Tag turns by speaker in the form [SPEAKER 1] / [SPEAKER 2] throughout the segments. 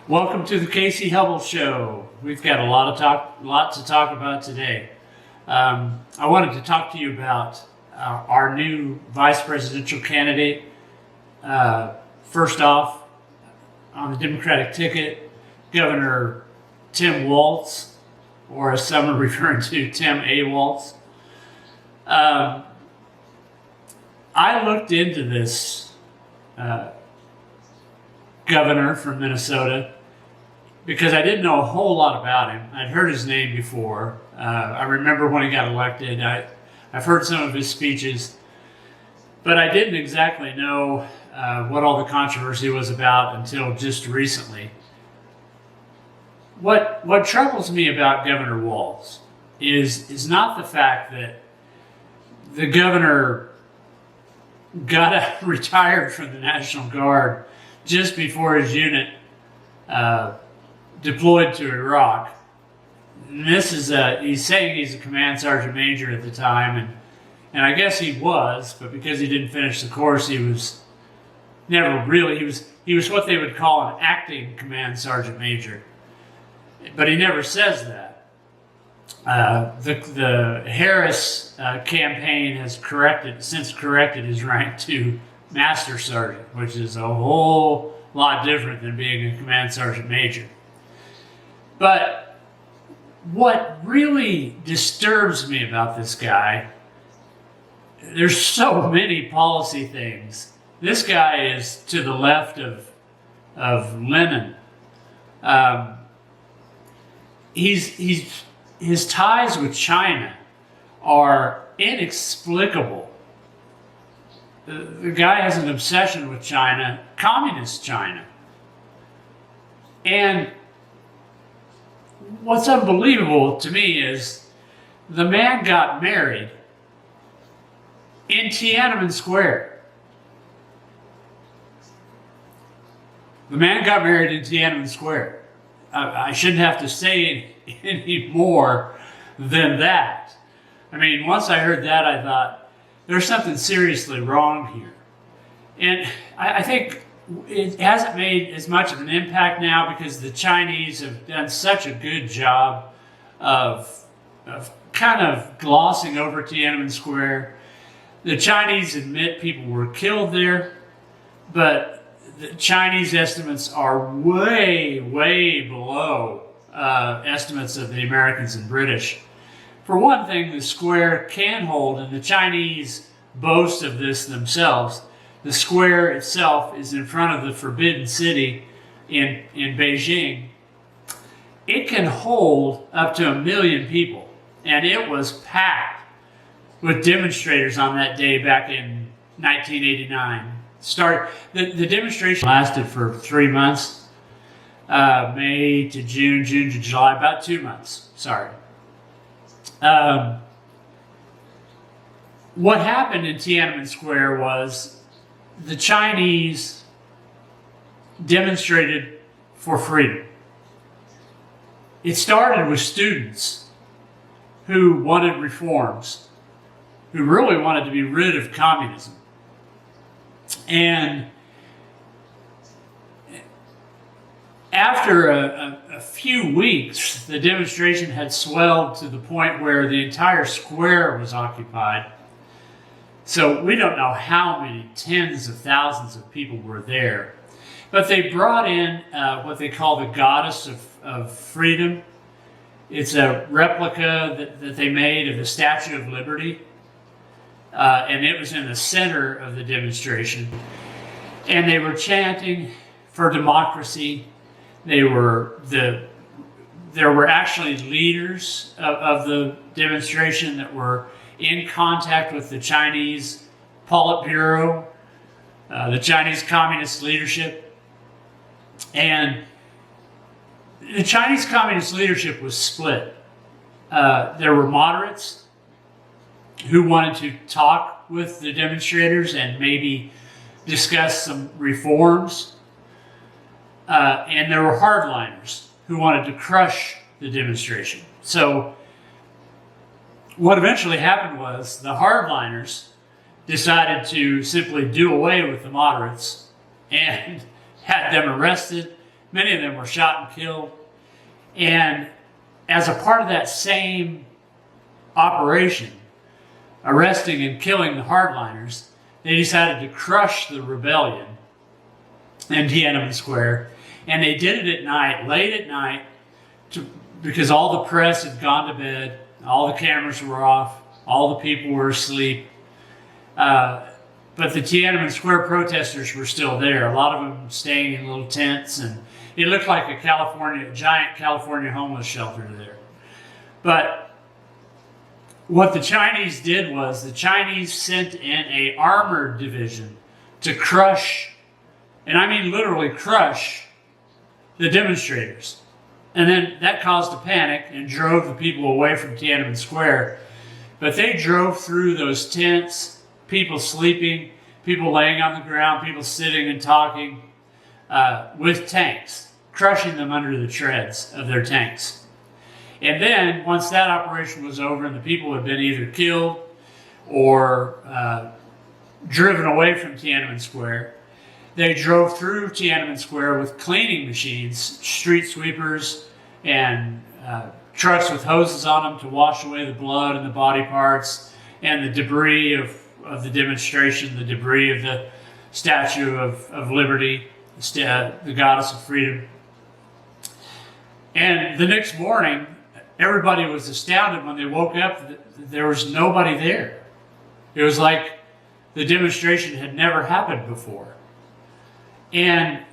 [SPEAKER 1] Welcome to the Hubble Show. We've got a lot to talk about today. I wanted to talk to you about our new vice presidential candidate. First off, on the Democratic ticket, Governor Tim Walz, or as some are referring to, Tim A. Walz. I looked into this governor from Minnesota because I didn't know a whole lot about him. I'd heard his name before. I remember when he got elected. I've heard some of his speeches, but I didn't exactly know what all the controversy was about until just recently. What troubles me about Governor Walz is not the fact that the governor got retired from the National Guard just before his unit deployed to Iraq. And this is he's saying he's a command sergeant major at the time, and I guess he was, but because he didn't finish the course, he was never really, he was what they would call an acting command sergeant major. But he never says that. The Harris campaign has since corrected his rank to Master Sergeant, which is a whole lot different than being a command sergeant major. But what really disturbs me about this guy, there's so many policy things. This guy is to the left of Lenin. His ties with China are inexplicable. The guy has an obsession with China, communist China. And what's unbelievable to me is the man got married in Tiananmen Square. The man got married in Tiananmen Square. I shouldn't have to say any more than that. I mean, once I heard that, I thought, there's something seriously wrong here. And I think it hasn't made as much of an impact now because the Chinese have done such a good job of kind of glossing over Tiananmen Square. The Chinese admit people were killed there, but the Chinese estimates are way, way below estimates of the Americans and British. For one thing, the square can hold, and the Chinese boast of this themselves. The square itself is in front of the Forbidden City in Beijing. It can hold up to 1 million people, and it was packed with demonstrators on that day back in 1989. The demonstration lasted for 3 months, May to June, June to July, about 2 months, sorry. What happened in Tiananmen Square was the Chinese demonstrated for freedom. It started with students who wanted reforms, who really wanted to be rid of communism. And after a few weeks, the demonstration had swelled to the point where the entire square was occupied. So we don't know how many tens of thousands of people were there. But they brought in what they call the Goddess of Freedom. It's a replica that they made of the Statue of Liberty. And it was in the center of the demonstration. And they were chanting for democracy. There were actually leaders of the demonstration that were in contact with the Chinese Politburo, the Chinese Communist leadership. And the Chinese Communist leadership was split. There were moderates who wanted to talk with the demonstrators and maybe discuss some reforms. And there were hardliners who wanted to crush the demonstration. So what eventually happened was the hardliners decided to simply do away with the moderates and had them arrested Many of them were shot and killed. And as a part of that same operation, arresting and killing the hardliners, they decided to crush the rebellion in Tiananmen Square. And they did it at night, late at night, because all the press had gone to bed, all the cameras were off, all the people were asleep. But the Tiananmen Square protesters were still there, a lot of them staying in little tents, and it looked like a giant California homeless shelter there. But what the Chinese did was the Chinese sent in an armored division to crush, and I mean literally crush, the demonstrators. And then that caused a panic and drove the people away from Tiananmen Square. But they drove through those tents, people sleeping, people laying on the ground, people sitting and talking, with tanks, crushing them under the treads of their tanks. And then, once that operation was over and the people had been either killed or driven away from Tiananmen Square, they drove through Tiananmen Square with cleaning machines, street sweepers, and trucks with hoses on them to wash away the blood and the body parts and the debris of the demonstration, the debris of the Statue of Liberty, the goddess of freedom. And the next morning, everybody was astounded when they woke up that there was nobody there. It was like the demonstration had never happened before. And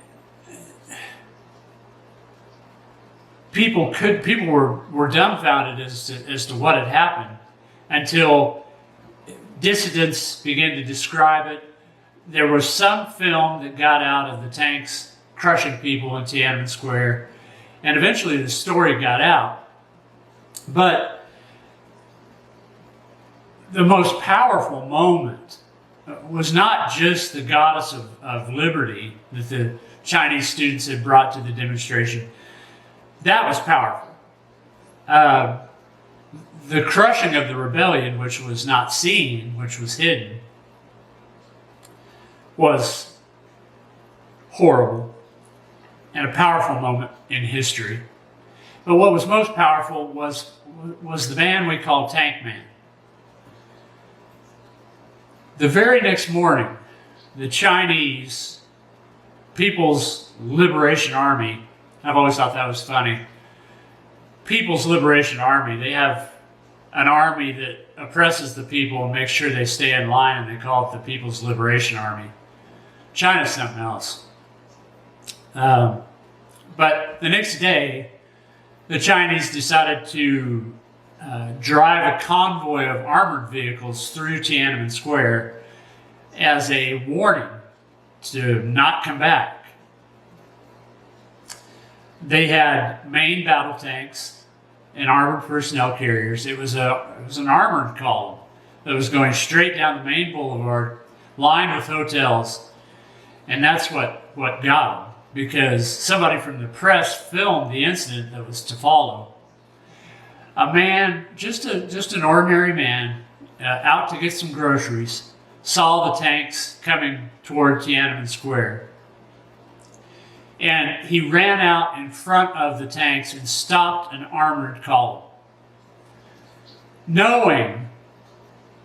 [SPEAKER 1] people were dumbfounded as to what had happened until dissidents began to describe it. There was some film that got out of the tanks crushing people in Tiananmen Square, and eventually the story got out. But the most powerful moment was not just the goddess of liberty that the Chinese students had brought to the demonstration. That was powerful. The crushing of the rebellion, which was not seen, which was hidden, was horrible and a powerful moment in history. But what was most powerful was the man we call Tank Man. The very next morning, the Chinese People's Liberation Army, I've always thought that was funny, People's Liberation Army, they have an army that oppresses the people and makes sure they stay in line, and they call it the People's Liberation Army. China's something else. But the next day, the Chinese decided to drive a convoy of armored vehicles through Tiananmen Square as a warning to not come back. They had main battle tanks and armored personnel carriers. It was an armored column that was going straight down the main boulevard, lined with hotels, and that's what got them, because somebody from the press filmed the incident that was to follow. A man, just an ordinary man, out to get some groceries, saw the tanks coming toward Tiananmen Square. And he ran out in front of the tanks and stopped an armored column, knowing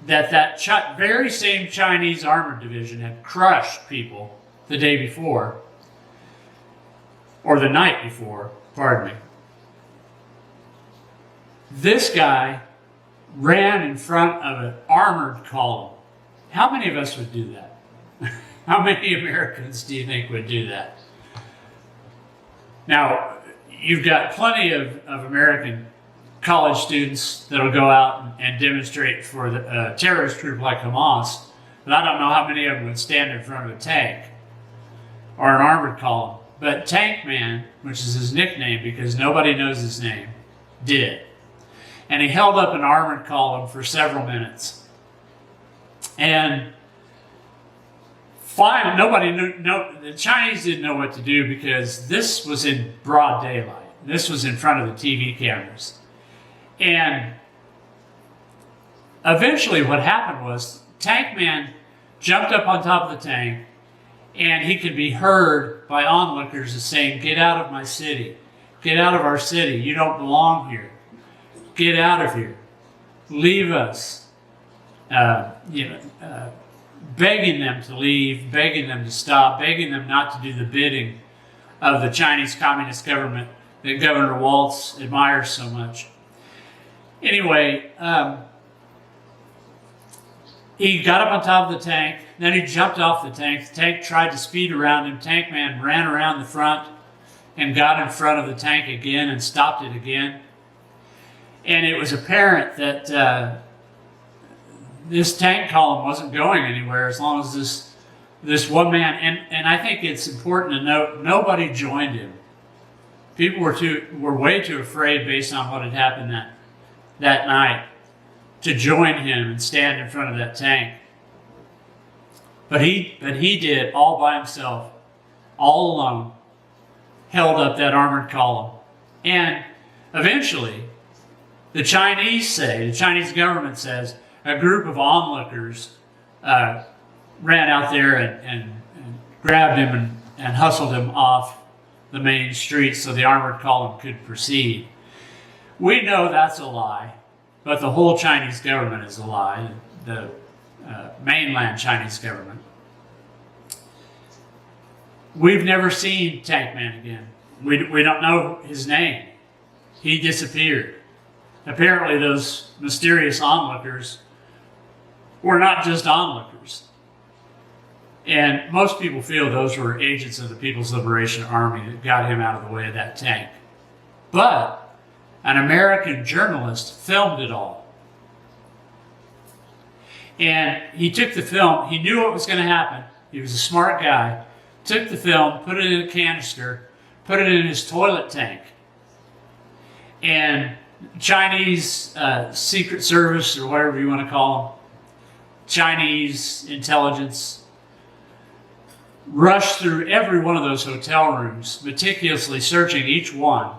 [SPEAKER 1] that very same Chinese armored division had crushed people the day before, or the night before, pardon me. This guy ran in front of an armored column. How many of us would do that? How many Americans do you think would do that? Now, you've got plenty of American college students that'll go out and demonstrate for a terrorist group like Hamas, but I don't know how many of them would stand in front of a tank or an armored column. But Tank Man, which is his nickname because nobody knows his name, did. And he held up an armored column for several minutes. And finally, the Chinese didn't know what to do because this was in broad daylight. This was in front of the TV cameras. And eventually what happened was Tank Man jumped up on top of the tank And he could be heard by onlookers as saying, "Get out of my city. Get out of our city. You don't belong here. Get out of here. Leave us." Begging them to leave, begging them to stop, begging them not to do the bidding of the Chinese Communist government that Governor Walz admires so much. Anyway, he got up on top of the tank, then he jumped off the tank. The tank tried to speed around him. Tank man ran around the front and got in front of the tank again and stopped it again. And it was apparent that this tank column wasn't going anywhere as long as this one man, and I think it's important to note, nobody joined him. People were way too afraid based on what had happened that night to join him and stand in front of that tank. But he did, all by himself, all alone, held up that armored column. And eventually, the Chinese government says, a group of onlookers ran out there and grabbed him and hustled him off the main street so the armored column could proceed. We know that's a lie, but the whole Chinese government is a lie, the mainland Chinese government. We've never seen Tank Man again. We don't know his name. He disappeared. Apparently those mysterious onlookers were not just onlookers. And most people feel those were agents of the People's Liberation Army that got him out of the way of that tank. But an American journalist filmed it all. And he took the film, he knew what was going to happen. He was a smart guy. Took the film, put it in a canister, put it in his toilet tank. And Chinese Secret Service, or whatever you want to call them, Chinese intelligence, rushed through every one of those hotel rooms, meticulously searching each one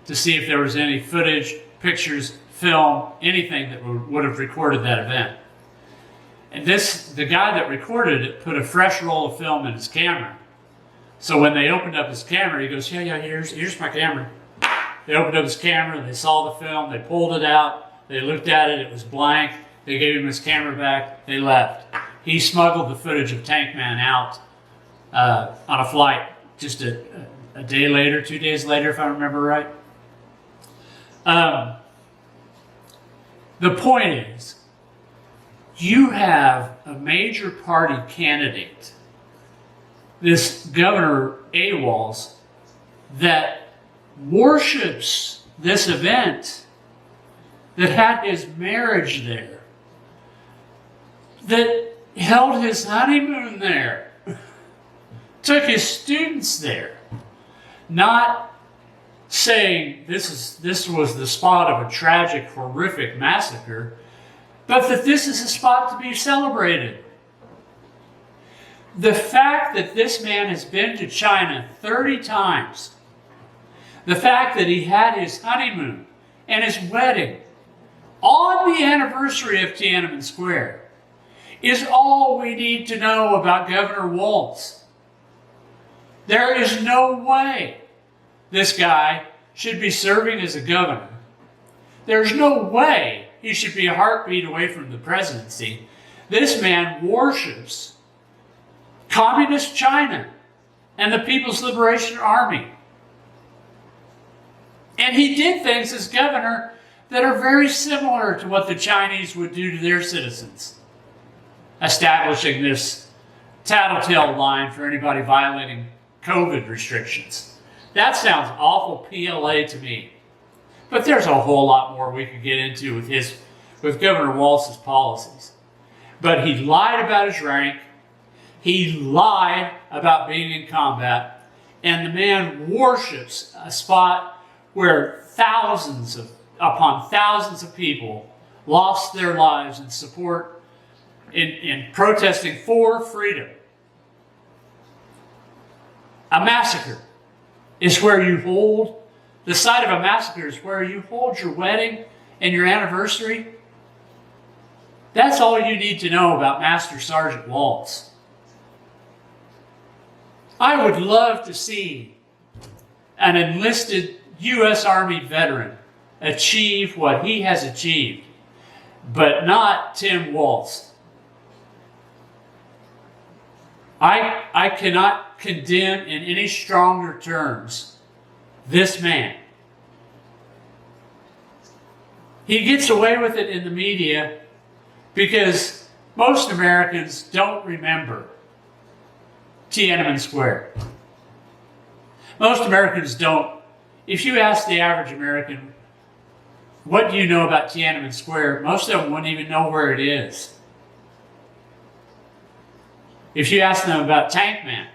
[SPEAKER 1] to see if there was any footage, pictures, film, anything that would have recorded that event. And the guy that recorded it put a fresh roll of film in his camera. So when they opened up his camera, he goes, yeah, here's my camera. They opened up his camera, they saw the film, they pulled it out, they looked at it, it was blank, they gave him his camera back, they left. He smuggled the footage of Tank Man out on a flight just a day later, 2 days later, if I remember right. The point is, you have a major party candidate, this Governor Walz, that worships this event, that had his marriage there, that held his honeymoon there, took his students there, not saying this was the spot of a tragic, horrific massacre, but that this is a spot to be celebrated. The fact that this man has been to China 30 times, the fact that he had his honeymoon and his wedding on the anniversary of Tiananmen Square is all we need to know about Governor Walz. There is no way this guy should be serving as a governor. There's no way he should be a heartbeat away from the presidency. This man worships Communist China and the People's Liberation Army. And he did things as governor that are very similar to what the Chinese would do to their citizens, establishing this tattletale line for anybody violating COVID restrictions. That sounds awful PLA to me. But there's a whole lot more we could get into with Governor Walz's policies. But he lied about his rank. He lied about being in combat. And the man worships a spot where thousands upon thousands of people lost their lives in support, in protesting for freedom. A massacre is where you hold, the site of a massacre is where you hold your wedding and your anniversary. That's all you need to know about Master Sergeant Walz. I would love to see an enlisted U.S. Army veteran achieve what he has achieved, but not Tim Walz. I cannot condemn in any stronger terms this man. He gets away with it in the media because most Americans don't remember Tiananmen Square. Most Americans don't. If you ask the average American, what do you know about Tiananmen Square? Most of them wouldn't even know where it is. If you ask them about Tank Man,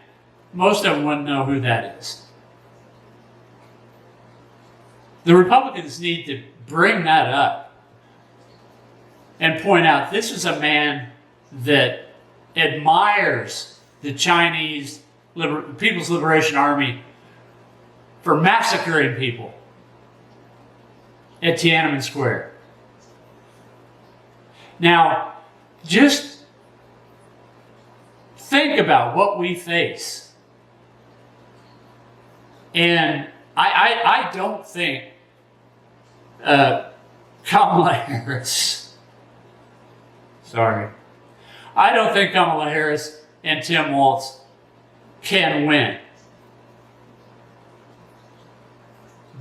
[SPEAKER 1] most of them wouldn't know who that is. The Republicans need to bring that up and point out this is a man that admires the Chinese People's Liberation Army for massacring people at Tiananmen Square. Now, just think about what we face. And I don't think Kamala Harris, I don't think Kamala Harris and Tim Walz can win.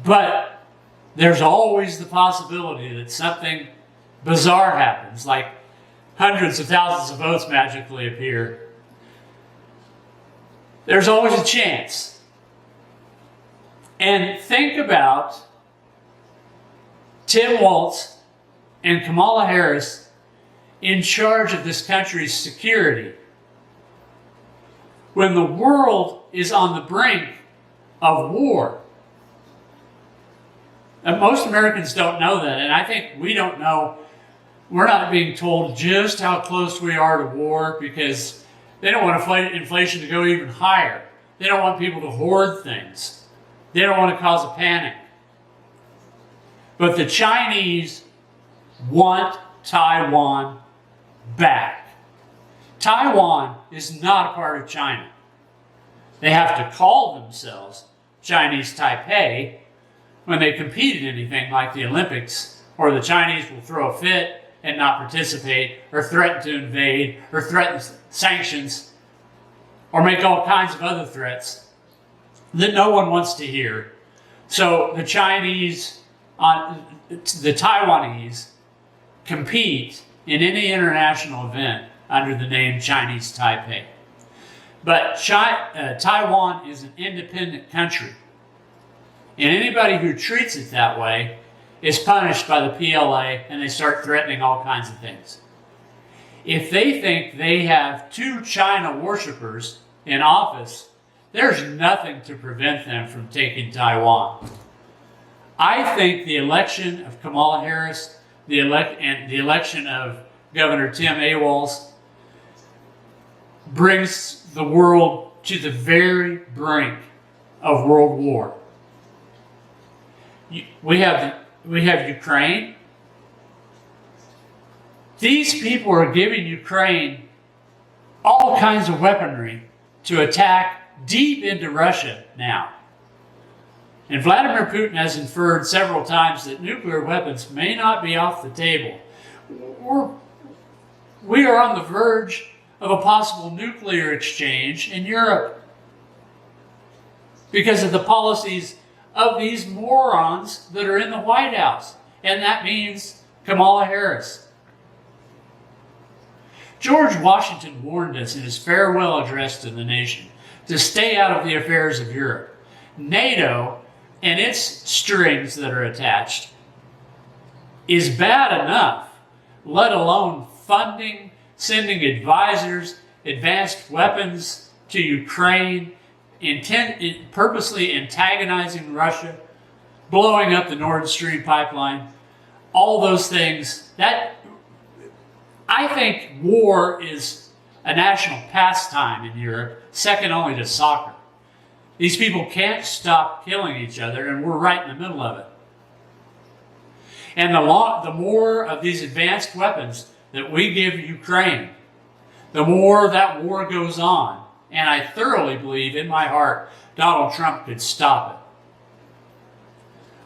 [SPEAKER 1] But there's always the possibility that something bizarre happens, like hundreds of thousands of votes magically appear. There's always a chance. And think about Tim Walz and Kamala Harris in charge of this country's security when the world is on the brink of war. And most Americans don't know that, and I think we don't know. We're not being told just how close we are to war because they don't want inflation to go even higher. They don't want people to hoard things. They don't want to cause a panic. But the Chinese want Taiwan back. Taiwan is not a part of China. They have to call themselves Chinese Taipei when they compete in anything like the Olympics, or the Chinese will throw a fit and not participate, or threaten to invade, or threaten sanctions, or make all kinds of other threats that no one wants to hear. So the Taiwanese compete in any international event under the name Chinese Taipei. But Taiwan is an independent country. And anybody who treats it that way is punished by the PLA, and they start threatening all kinds of things. If they think they have two China worshippers in office, there's nothing to prevent them from taking Taiwan. I think the election of Kamala Harris and the election of Governor Tim Walz brings the world to the very brink of world war. We have Ukraine. These people are giving Ukraine all kinds of weaponry to attack deep into Russia now. And Vladimir Putin has inferred several times that nuclear weapons may not be off the table. We are on the verge of a possible nuclear exchange in Europe because of the policies of these morons that are in the White House. And that means Kamala Harris. George Washington warned us in his farewell address to the nation to stay out of the affairs of Europe. NATO and its strings that are attached is bad enough, let alone funding, sending advisors, advanced weapons to Ukraine, purposely antagonizing Russia, blowing up the Nord Stream pipeline, all those things. That, I think war is a national pastime in Europe, second only to soccer. These people can't stop killing each other, and we're right in the middle of it. And the more of these advanced weapons that we give Ukraine, the more that war goes on, and I thoroughly believe in my heart Donald Trump could stop it.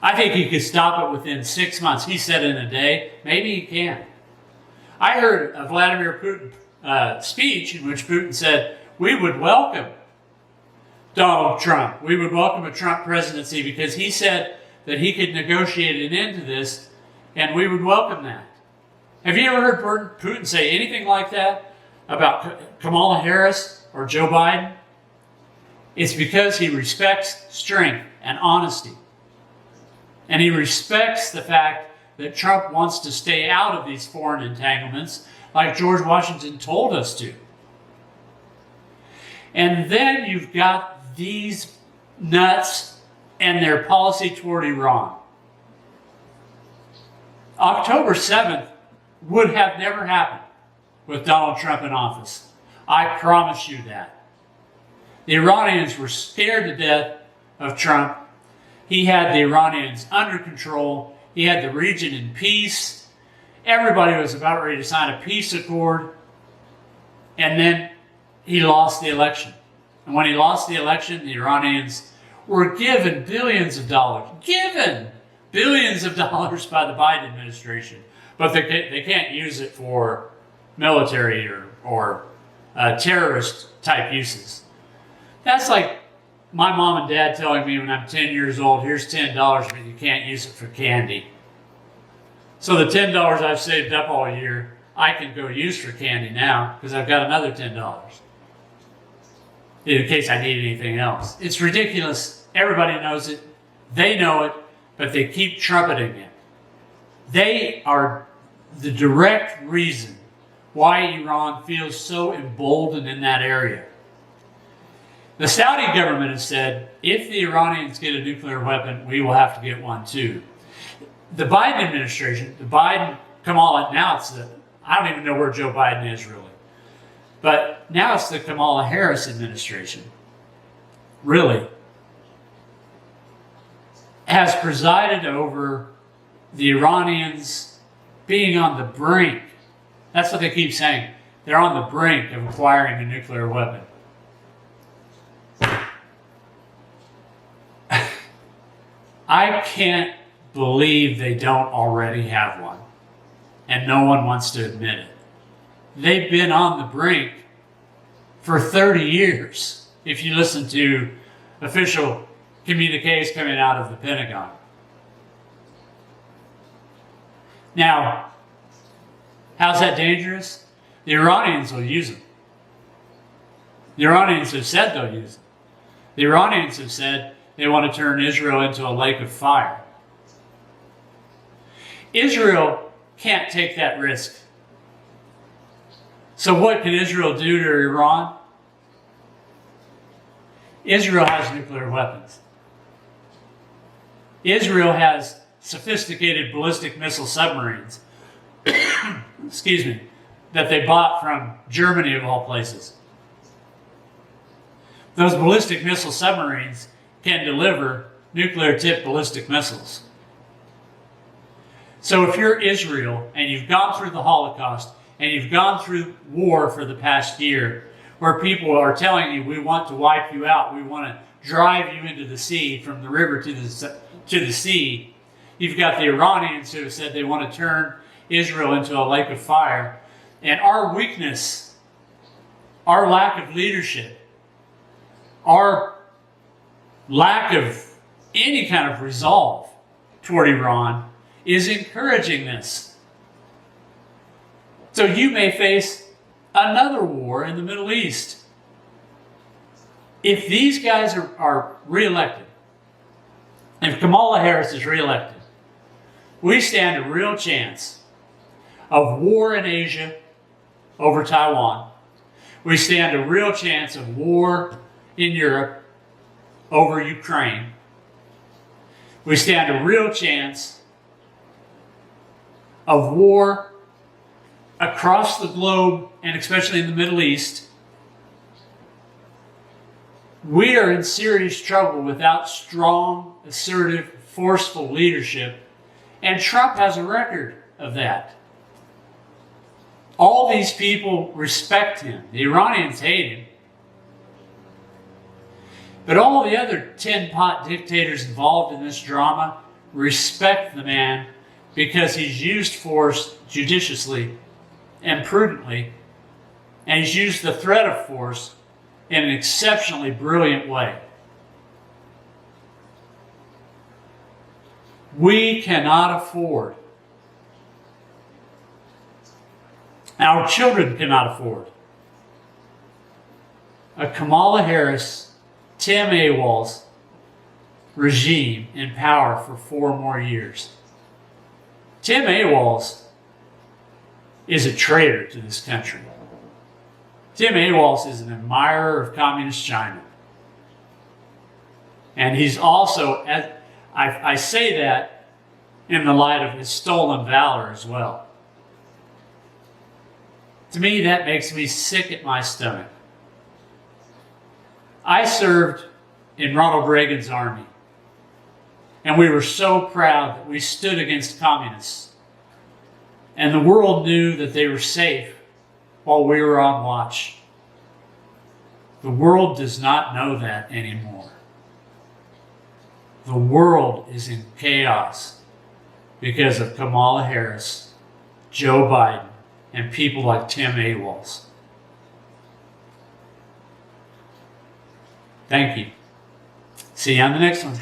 [SPEAKER 1] I think he could stop it within 6 months. He said in a day. Maybe he can. I heard a Vladimir Putin speech in which Putin said, we would welcome Donald Trump. We would welcome a Trump presidency because he said that he could negotiate an end to this, and we would welcome that. Have you ever heard Putin say anything like that about Kamala Harris or Joe Biden? It's because he respects strength and honesty. And he respects the fact that Trump wants to stay out of these foreign entanglements like George Washington told us to. And then you've got these nuts and their policy toward Iran. October 7th would have never happened with Donald Trump in office. I promise you that. The Iranians were scared to death of Trump. He had the Iranians under control. He had the region in peace. Everybody was about ready to sign a peace accord. And then he lost the election. And when he lost the election, the Iranians were given billions of dollars. Given billions of dollars by the Biden administration. But they can't use it for military or terrorist type uses. That's like my mom and dad telling me when I'm 10 years old, here's $10, but you can't use it for candy. So the $10 I've saved up all year, I can go use for candy now because I've got another $10 in case I need anything else. It's ridiculous. Everybody knows it. They know it, but they keep trumpeting it. They are the direct reason why Iran feels so emboldened in that area. The Saudi government has said, if the Iranians get a nuclear weapon, we will have to get one too. The Biden administration, Kamala, now it's I don't even know where Joe Biden is really. But now it's the Kamala Harris administration, really, has presided over the Iranians being on the brink. That's what they keep saying. They're on the brink of acquiring a nuclear weapon. I can't believe they don't already have one, and no one wants to admit it. They've been on the brink for 30 years, if you listen to official communiques coming out of the Pentagon. Now, how's that dangerous? The Iranians will use them. The Iranians have said they'll use them. The Iranians have said they want to turn Israel into a lake of fire. Israel can't take that risk. So what can Israel do to Iran? Israel has nuclear weapons. Israel has sophisticated ballistic missile submarines, excuse me, that they bought from Germany of all places. Those ballistic missile submarines can deliver nuclear-tipped ballistic missiles. So if you're Israel and you've gone through the Holocaust and you've gone through war for the past year where people are telling you, we want to wipe you out, we want to drive you into the sea, from the river to the sea, you've got the Iranians who have said they want to turn Israel into a lake of fire. And our weakness, our lack of leadership, our lack of any kind of resolve toward Iran is encouraging this. So you may face another war in the Middle East. If these guys are reelected, if Kamala Harris is reelected, we stand a real chance of war in Asia over Taiwan. We stand a real chance of war in Europe over Ukraine. We stand a real chance of war across the globe, and especially in the Middle East. We are in serious trouble without strong, assertive, forceful leadership, and Trump has a record of that. All these people respect him. The Iranians hate him. But all the other tin pot dictators involved in this drama respect the man because he's used force judiciously and prudently, and he's used the threat of force in an exceptionally brilliant way. We cannot afford, our children cannot afford, a Kamala Harris, Tim A. Walz regime in power for 4 more years. Tim A. Walz is a traitor to this country. Tim A. Walz is an admirer of Communist China. And he's also, I say that in the light of his stolen valor as well. To me, that makes me sick at my stomach. I served in Ronald Reagan's army, and we were so proud that we stood against communists, and the world knew that they were safe while we were on watch. The world does not know that anymore. The world is in chaos because of Kamala Harris, Joe Biden, and people like Tim A. Walz. Thank you. See you on the next one.